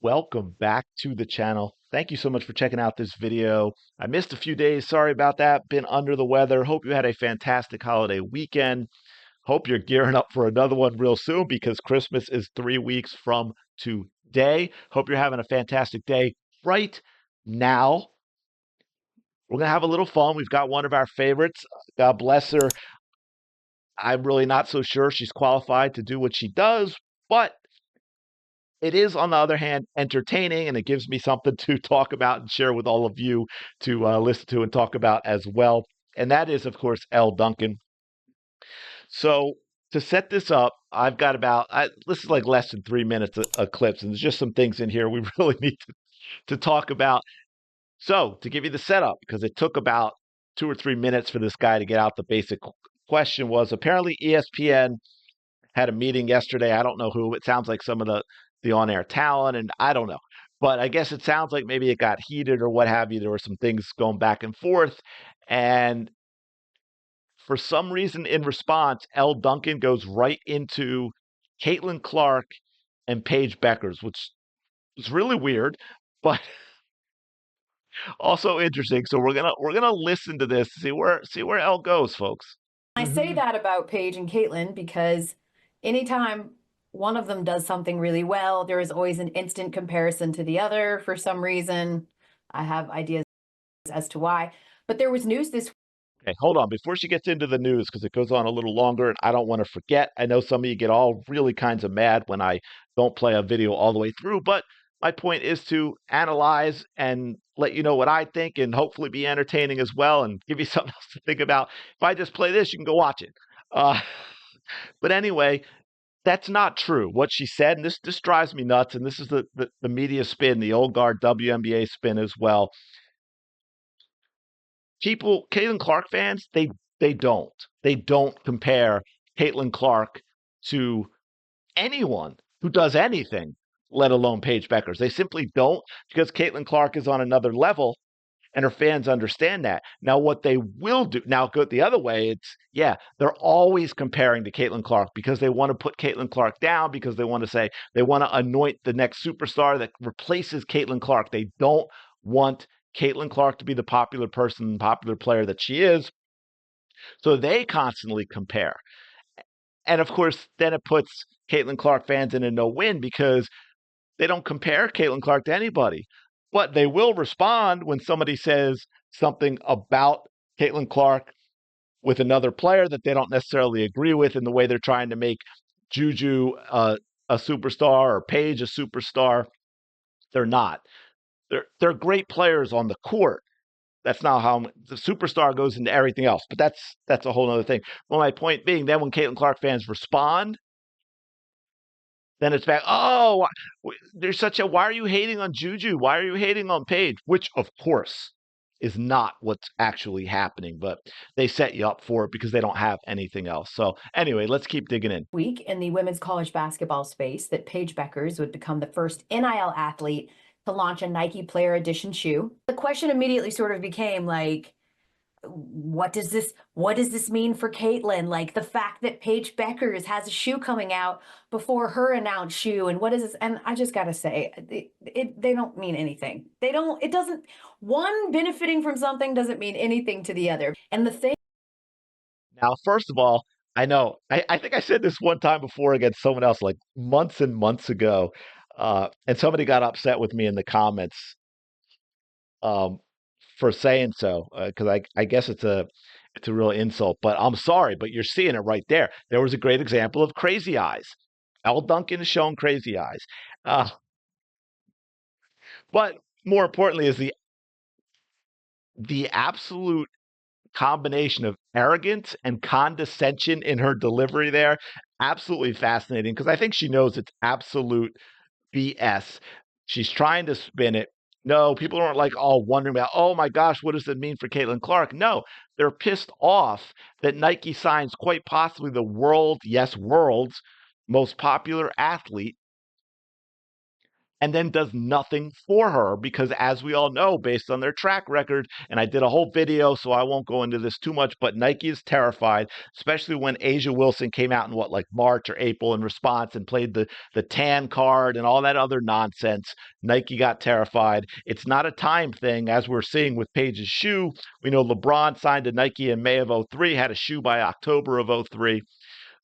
Welcome back to the channel. Thank you so much for checking out this video. I missed a few days. Sorry about that. Been under the weather. Hope you had a fantastic holiday weekend. Hope you're gearing up for another one real soon because Christmas is 3 weeks from today. Hope you're having a fantastic day right now. We're going to have a little fun. We've got one of our favorites. God bless her. I'm really not so sure she's qualified to do what she does, but it is, on the other hand, entertaining, and it gives me something to talk about and share with all of you to listen to and talk about as well. And that is, of course, Elle Duncan. So to set this up, I've got this is like less than 3 minutes of clips, and there's just some things in here we really need to talk about. So to give you the setup, because it took about 2 or 3 minutes for this guy to get out, the basic question was apparently ESPN had a meeting yesterday. I don't know who. It sounds like some of the on-air talent, and I don't know. But I guess it sounds like maybe it got heated or what have you. There were some things going back and forth. And for some reason, in response, Elle Duncan goes right into Caitiln Clark and Paige Bueckers, which is really weird, but also interesting. So we're gonna listen to this, see where Elle goes, folks. I say that about Paige and Caitlin because anytime one of them does something really well, there is always an instant comparison to the other for some reason. I have ideas as to why. But there was news this Okay, hold on. Before she gets into the news, because it goes on a little longer and I don't want to forget. I know some of you get all really kinds of mad when I don't play a video all the way through, but my point is to analyze and let you know what I think and hopefully be entertaining as well and give you something else to think about. If I just play this, you can go watch it. Uh, but anyway, that's not true. What she said, and this drives me nuts, and this is the media spin, the old guard WNBA spin as well. People, Caitlin Clark fans, they don't compare Caitlin Clark to anyone who does anything, let alone Paige Bueckers. They simply don't, because Caitlin Clark is on another level, and her fans understand that. Now, what they will do now, go the other way. They're always comparing to Caitlin Clark because they want to put Caitlin Clark down, because they want to say they want to anoint the next superstar that replaces Caitlin Clark. They don't want Caitlin Clark to be the popular person, popular player that she is. So they constantly compare. And of course, then it puts Caitlin Clark fans in a no-win because they don't compare Caitlin Clark to anybody. But they will respond when somebody says something about Caitlin Clark with another player that they don't necessarily agree with, in the way they're trying to make Juju a superstar or Paige a superstar. They're not. They're great players on the court. That's not how the superstar goes into everything else. But that's a whole other thing. Well, my point being, then when Caitlin Clark fans respond, then it's back. Oh, there's such a. Why are you hating on Juju? Why are you hating on Paige? Which, of course, is not what's actually happening. But they set you up for it because they don't have anything else. So anyway, let's keep digging in. week in the women's college basketball space that Paige Bueckers would become the first NIL athlete to launch a Nike Player Edition shoe. The question immediately sort of became like, what does this mean for Caitlin? Like the fact that Paige Bueckers has a shoe coming out before her announced shoe, and what is this? And I just gotta say, they don't mean anything. It doesn't, one benefiting from something doesn't mean anything to the other. And the thing. Now, first of all, I know I think I said this one time before against someone else, like months and months ago, and somebody got upset with me in the comments um, for saying so, because I guess it's a real insult. But I'm sorry, but you're seeing it right there. There was a great example of crazy eyes. Elle Duncan is showing crazy eyes. Uh, but more importantly is the absolute combination of arrogance and condescension in her delivery there. Absolutely fascinating, because I think she knows it's absolute BS. She's trying to spin it. No, people aren't like all wondering about, oh my gosh, what does it mean for Caitlin Clark? No, they're pissed off that Nike signs quite possibly the world's most popular athlete, and then does nothing for her because, as we all know, based on their track record, and I did a whole video, so I won't go into this too much, but Nike is terrified, especially when Asia Wilson came out in like March or April in response and played the tan card and all that other nonsense. Nike got terrified. It's not a time thing, as we're seeing with Paige's shoe. We know LeBron signed to Nike in May of 03, had a shoe by October of 03.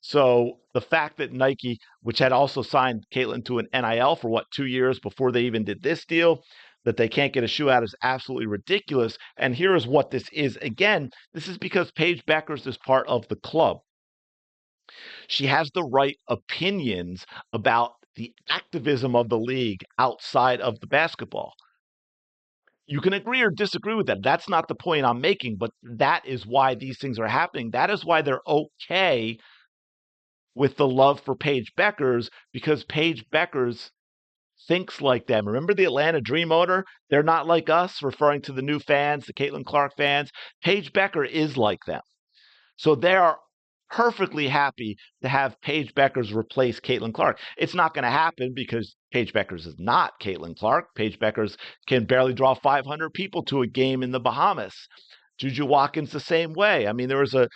So the fact that Nike, which had also signed Caitlin to an NIL for 2 years before they even did this deal, that they can't get a shoe out is absolutely ridiculous. And here is what this is. Again, this is because Paige Bueckers is part of the club. She has the right opinions about the activism of the league outside of the basketball. You can agree or disagree with that. That's not the point I'm making, but that is why these things are happening. That is why they're okay with the love for Paige Bueckers, because Paige Bueckers thinks like them. Remember the Atlanta Dream owner? They're not like us, referring to the new fans, the Caitiln Clark fans. Paige Bueckers is like them. So they are perfectly happy to have Paige Bueckers replace Caitiln Clark. It's not going to happen because Paige Bueckers is not Caitiln Clark. Paige Bueckers can barely draw 500 people to a game in the Bahamas. Juju Watkins the same way. I mean, there was the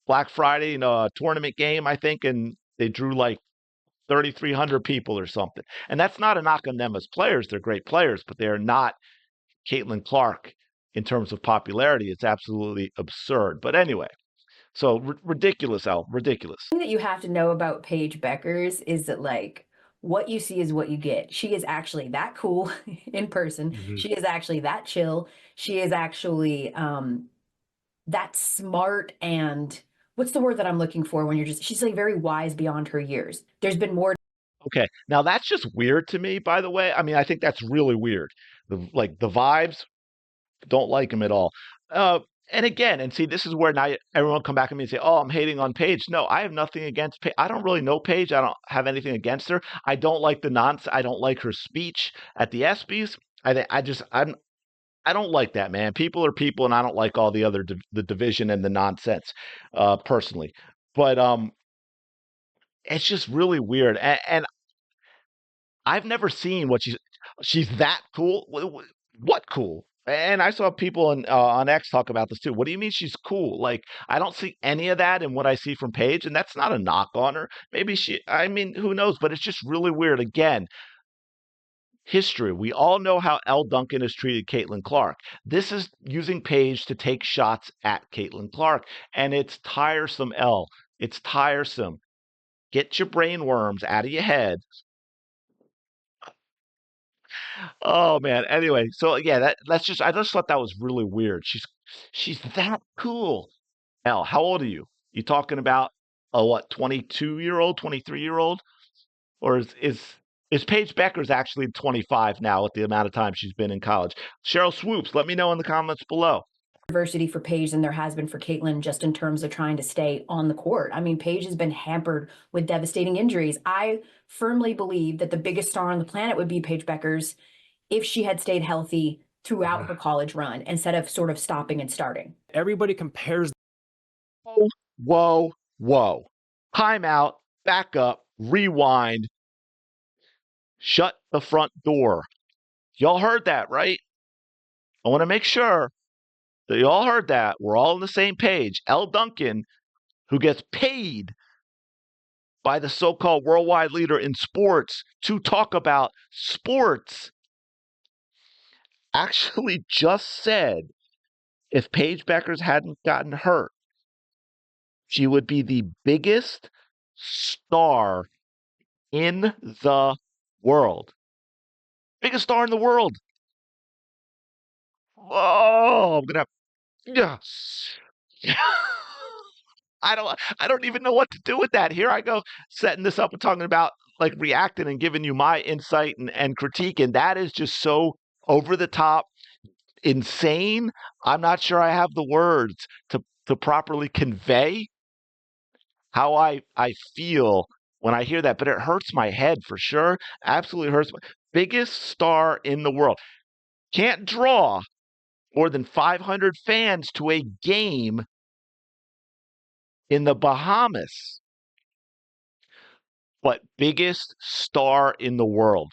Black Friday, tournament game, I think, and they drew like 3,300 people or something. And that's not a knock on them as players. They're great players, but they're not Caitiln Clark in terms of popularity. It's absolutely absurd. But anyway, so ridiculous, Elle, ridiculous. The thing that you have to know about Paige Bueckers is that, like, what you see is what you get. She is actually that cool in person. Mm-hmm. She is actually that chill. She is actually that smart, and what's the word that I'm looking for when she's like very wise beyond her years. There's been more. Okay, now that's just weird to me, by the way. I mean, I think that's really weird. The vibes, don't like them at all. And again, and see, this is where now everyone come back at me and say, "Oh, I'm hating on Paige." No, I have nothing against Paige. I don't really know Paige. I don't have anything against her. I don't like the nonsense. I don't like her speech at the ESPYs. I don't like that, man. People are people, and I don't like all the other the division and the nonsense, personally. But it's just really weird, and I've never seen what she's that cool. What cool? And I saw people on X talk about this too. What do you mean she's cool? Like, I don't see any of that in what I see from Paige, and that's not a knock on her. Maybe I mean, who knows? But it's just really weird. Again, history. We all know how Elle Duncan has treated Caitiln Clark. This is using Paige to take shots at Caitiln Clark, and it's tiresome, Elle. It's tiresome. Get your brain worms out of your head. Oh man. Anyway, so yeah, I just thought that was really weird. She's that cool. Elle, how old are you? You talking about a 22-year-old, 23-year-old? Or is Paige Bueckers actually 25 now with the amount of time she's been in college? Cheryl Swoops, let me know in the comments below. Adversity for Paige than there has been for Caitlin, just in terms of trying to stay on the court. I mean, Paige has been hampered with devastating injuries. I firmly believe that the biggest star on the planet would be Paige Bueckers if she had stayed healthy throughout her college run instead of sort of stopping and starting. Everybody compares. Whoa. Time out, back up, rewind, shut the front door. Y'all heard that, right? I want to make sure that you all heard that. We're all on the same page. Elle Duncan, who gets paid by the so-called worldwide leader in sports to talk about sports, actually just said if Paige Bueckers hadn't gotten hurt, she would be the biggest star in the world. Biggest star in the world. Oh, I'm gonna have, yeah. I don't even know what to do with that. Here I go setting this up and talking about like reacting and giving you my insight and critique, and that is just so over the top, insane. I'm not sure I have the words to properly convey how I feel when I hear that, but it hurts my head for sure. Absolutely hurts. Biggest star in the world. Can't draw more than 500 fans to a game in the Bahamas. but biggest star in the world.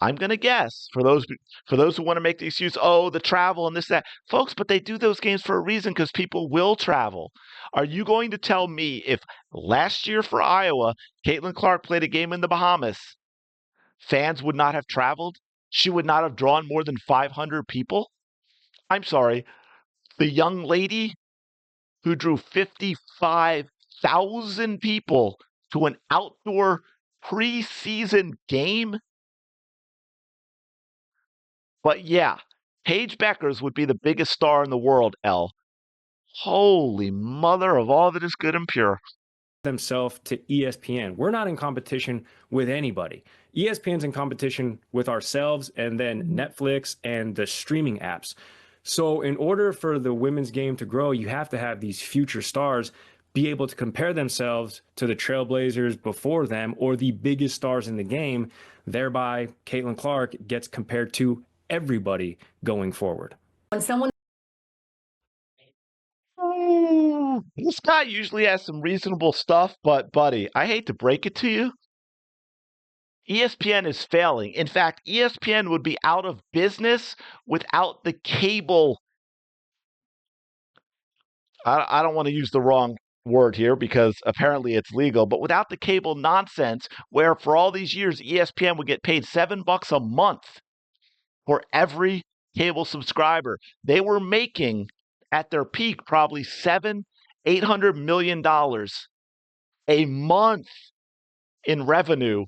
I'm going to guess for those who want to make the excuse, oh, the travel and this, that. Folks, but they do those games for a reason because people will travel. Are you going to tell me if last year for Iowa, Caitlin Clark played a game in the Bahamas, fans would not have traveled? She would not have drawn more than 500 people? I'm sorry. The young lady who drew 55,000 people to an outdoor preseason game? But yeah, Paige Bueckers would be the biggest star in the world, Elle. Holy mother of all that is good and pure. Themselves to ESPN. We're not in competition with anybody. ESPN's in competition with ourselves and then Netflix and the streaming apps. So in order for the women's game to grow, you have to have these future stars be able to compare themselves to the trailblazers before them or the biggest stars in the game. Thereby, Caitlin Clark gets compared to everybody going forward. When someone This guy usually has some reasonable stuff, but buddy, I hate to break it to you. ESPN is failing. In fact, ESPN would be out of business without the cable. I don't want to use the wrong word here because apparently it's legal, but without the cable nonsense, where for all these years ESPN would get paid $7 a month for every cable subscriber. They were making at their peak probably $800 million a month in revenue,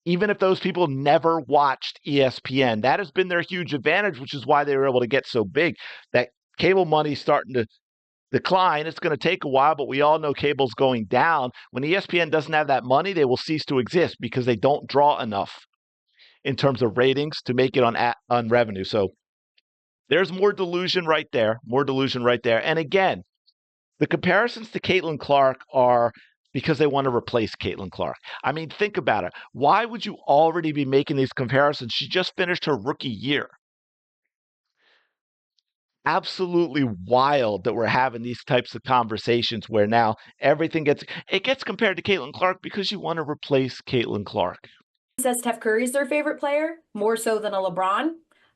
even if those people never watched ESPN. That has been their huge advantage, which is why they were able to get so big. That cable money's starting to decline. It's going to take a while, but we all know cable's going down. When ESPN doesn't have that money, they will cease to exist because they don't draw enough in terms of ratings to make it on revenue. So there's more delusion right there. More delusion right there. And again, the comparisons to Caitlin Clark are because they want to replace Caitlin Clark. I mean, think about it. Why would you already be making these comparisons? She just finished her rookie year. Absolutely wild that we're having these types of conversations where now everything gets compared to Caitlin Clark because you want to replace Caitlin Clark. says Steph Curry is their favorite player, more so than a LeBron,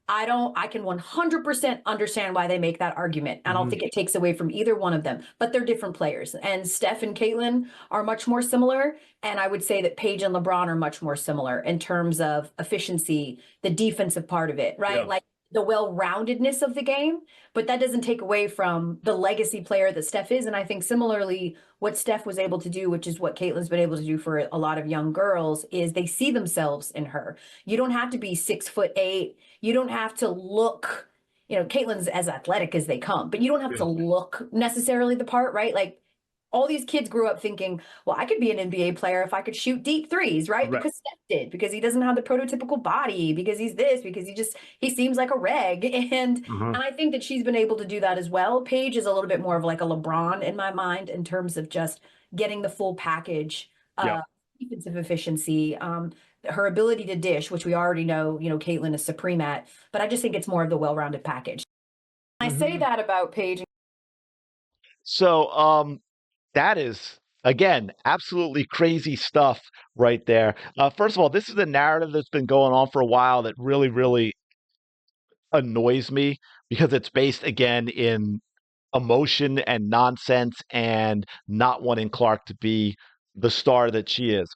I can 100% understand why they make that argument. I don't think it takes away from either one of them, but they're different players. And Steph and Caitlin are much more similar. And I would say that Paige and LeBron are much more similar in terms of efficiency, the defensive part of it, right? Yeah. Like the well-roundedness of the game, but that doesn't take away from the legacy player that Steph is. And I think similarly, what Steph was able to do, which is what Caitlin's been able to do for a lot of young girls, is they see themselves in her. You don't have to be 6'8". You don't have to look, Caitlin's as athletic as they come, but you don't have to look necessarily the part, right? Like all these kids grew up thinking, well, I could be an NBA player if I could shoot deep threes, right? Because Steph did, because he doesn't have the prototypical body, because he's this, because he seems like a reg. And I think that she's been able to do that as well. Paige is a little bit more of like a LeBron in my mind in terms of just getting the full package, defensive efficiency, her ability to dish, which we already know, Caitlin is supreme at, but I just think it's more of the well-rounded package. I say that about Paige. So, that is, again, absolutely crazy stuff right there. First of all, this is a narrative that's been going on for a while that really, really annoys me because it's based, again, in emotion and nonsense and not wanting Clark to be the star that she is.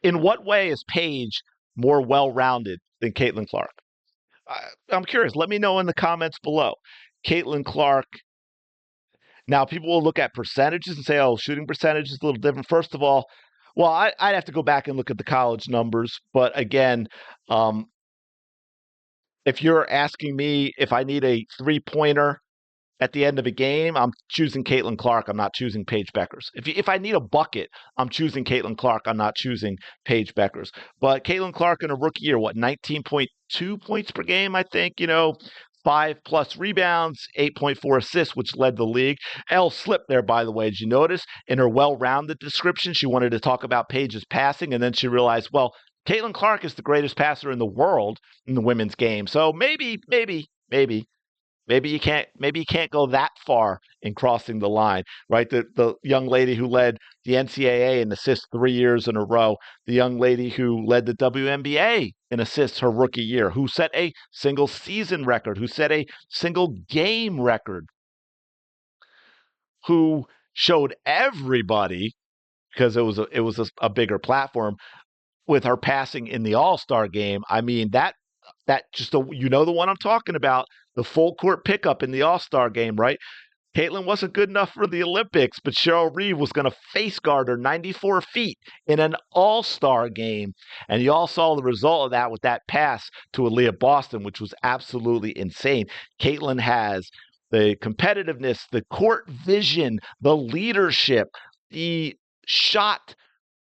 In what way is Paige more well-rounded than Caitlin Clark? I'm curious. Let me know in the comments below. Caitlin Clark. Now, people will look at percentages and say, oh, shooting percentage is a little different. First of all, well, I'd have to go back and look at the college numbers. But again, if you're asking me if I need a three-pointer at the end of a game, I'm choosing Caitlin Clark. I'm not choosing Paige Bueckers. If I need a bucket, I'm choosing Caitlin Clark. I'm not choosing Paige Bueckers. But Caitlin Clark in a rookie year, 19.2 points per game, I think, 5+ rebounds, 8.4 assists, which led the league. Elle slipped there, by the way. Did you notice? In her well-rounded description, she wanted to talk about Paige's passing, and then she realized, well, Caitlin Clark is the greatest passer in the world in the women's game. So maybe Maybe you can't go that far in crossing the line, right? The young lady who led the NCAA in assists 3 years in a row, the young lady who led the WNBA in assists her rookie year, who set a single season record, who set a single game record, who showed everybody, because it was a bigger platform, with her passing in the All-Star game. I mean, that just the one I'm talking about, the full court pickup in the All-Star game, right? Caitlin wasn't good enough for the Olympics, but Cheryl Reeve was going to face guard her 94 feet in an All-Star game. And you all saw the result of that with that pass to Aaliyah Boston, which was absolutely insane. Caitlin has the competitiveness, the court vision, the leadership, the shot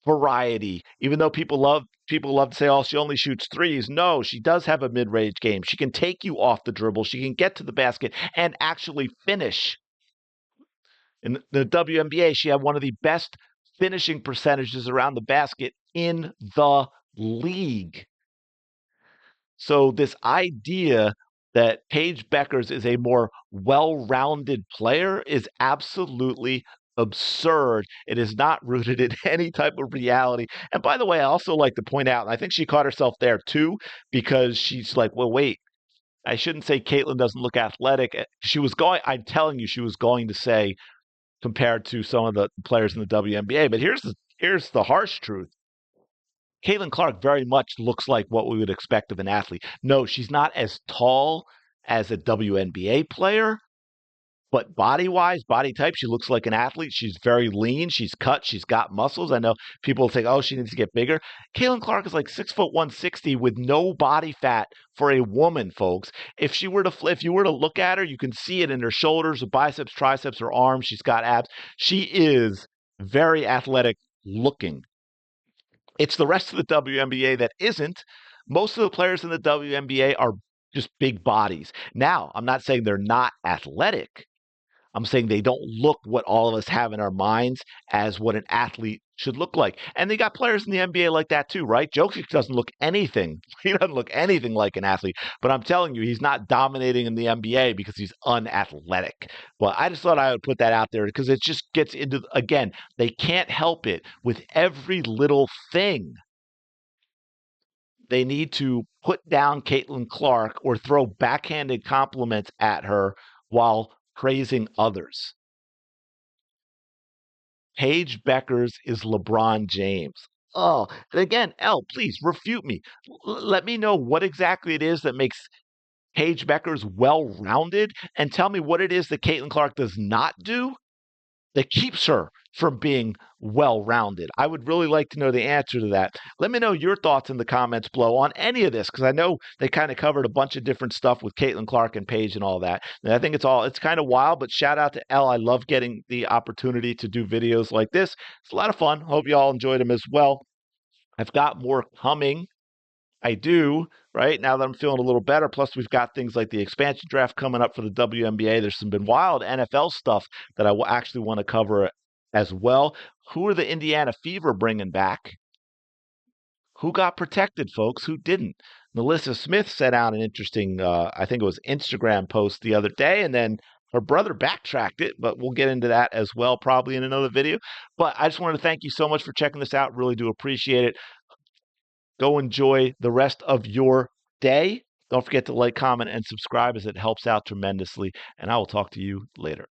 variety. Even though people love to say, oh, she only shoots threes. No, she does have a mid-range game. She can take you off the dribble. She can get to the basket and actually finish. In the WNBA, she had one of the best finishing percentages around the basket in the league. So this idea that Paige Bueckers is a more well-rounded player is absolutely absurd. It is not rooted in any type of reality. And by the way, I also like to point out, and I think she caught herself there too, because she's like, well, wait, I shouldn't say Caitlin doesn't look athletic. I'm telling you, she was going to say compared to some of the players in the WNBA. But here's the harsh truth. Caitlin Clark very much looks like what we would expect of an athlete. No, she's not as tall as a WNBA player, but body-wise, body type, she looks like an athlete. She's very lean. She's cut. She's got muscles. I know people think, oh, she needs to get bigger. Caitlin Clark is like 6'1", 160 with no body fat for a woman, folks. If you were to look at her, you can see it in her shoulders, her biceps, triceps, her arms. She's got abs. She is very athletic looking. It's the rest of the WNBA that isn't. Most of the players in the WNBA are just big bodies. Now, I'm not saying they're not athletic. I'm saying they don't look what all of us have in our minds as what an athlete should look like. And they got players in the NBA like that too, right? Jokic doesn't look anything. He doesn't look anything like an athlete. But I'm telling you, he's not dominating in the NBA because he's unathletic. Well, I just thought I would put that out there because it just gets into, again, they can't help it with every little thing. They need to put down Caitlin Clark or throw backhanded compliments at her while praising others. Paige Bueckers is LeBron James. Oh, and again, Elle, please refute me. Let me know what exactly it is that makes Paige Bueckers well-rounded, and tell me what it is that Caitlin Clark does not do that keeps her from being well-rounded. I would really like to know the answer to that. Let me know your thoughts in the comments below on any of this, because I know they kind of covered a bunch of different stuff with Caitlin Clark and Paige and all that. And I think it's kind of wild, but shout out to Elle. I love getting the opportunity to do videos like this. It's a lot of fun. Hope you all enjoyed them as well. I've got more coming. I do, right? Now that I'm feeling a little better. Plus, we've got things like the expansion draft coming up for the WNBA. There's some been wild NFL stuff that I actually want to cover as well. Who are the Indiana Fever bringing back? Who got protected, folks? Who didn't? Melissa Smith sent out an interesting, I think it was Instagram post the other day, and then her brother backtracked it, but we'll get into that as well probably in another video. But I just wanted to thank you so much for checking this out. Really do appreciate it. Go enjoy the rest of your day. Don't forget to like, comment, and subscribe as it helps out tremendously. And I will talk to you later.